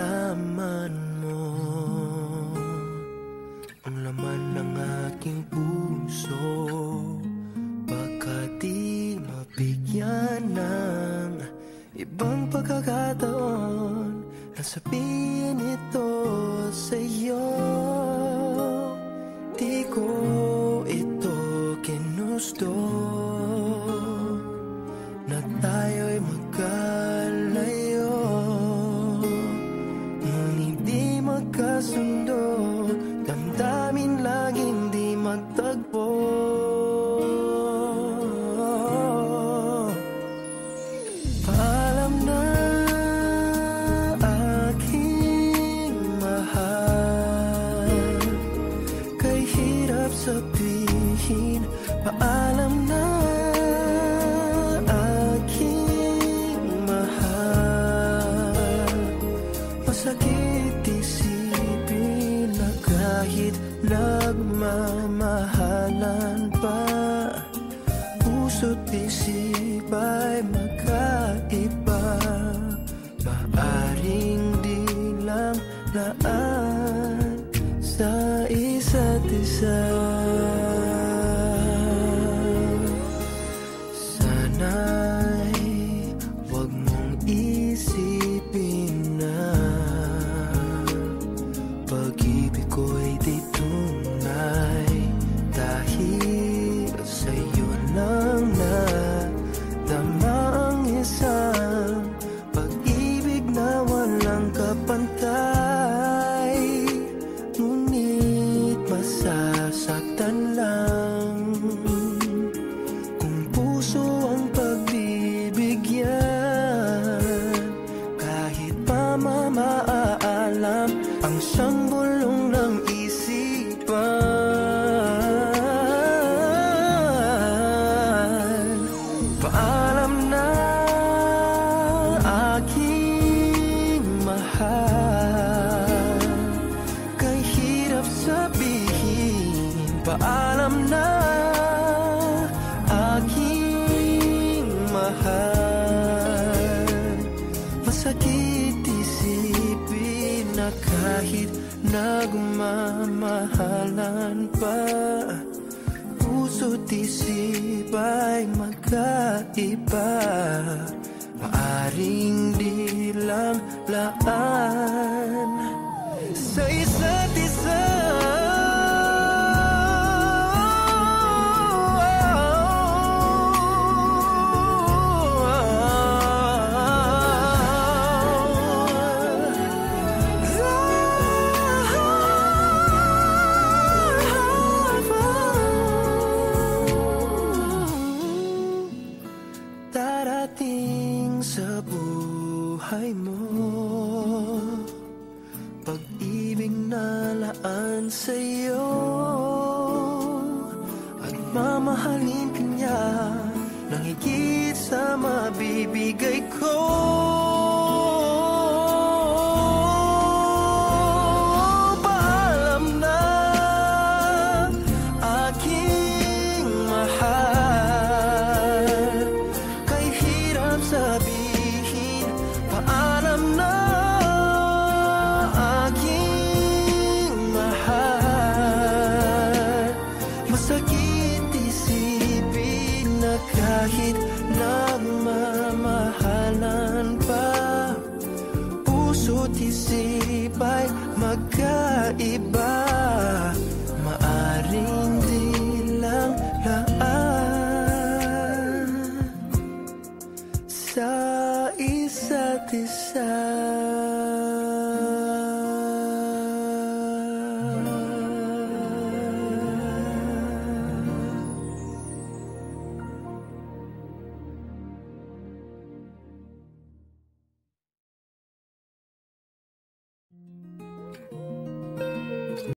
Malaman mo ang laman ng aking puso, baka di mabigyan ng ibang pagkakataon na sabihin ito sa'yo. Di ko ito ginusto na tayo'y magkalayo, magkasundo, damdamin laging di magtagpo. Paalam na aking mahal, kay hirap sabihin. Paalam na aking mahal, masakit isipin na kahit nagmamahalan pa, puso't isip ay magkaiba. Maaring di lang laan sa isa't isa. Sana'y huwag mong isipin na pag-ibig ko'y di tunay, dahil sa'yo lang nadama ang isang pag-ibig na walang kapantay. Ngunit masasaktan lang kung puso ang pagbibigyan, kahit pa mamaalam ang siyang bulong ng isipan. Paalam na aking mahal, kay hirap sabihin. Paalam na aking mahal, masakit isipin na kahit nagmamahalan pa, puso't isip ay magkaiba. Maaring di lang laan sa isa't isa. Darating sa buhay mo pag-ibig na laan sa'yo, at mamahalin ka niya nang higit sa mabibigay ko.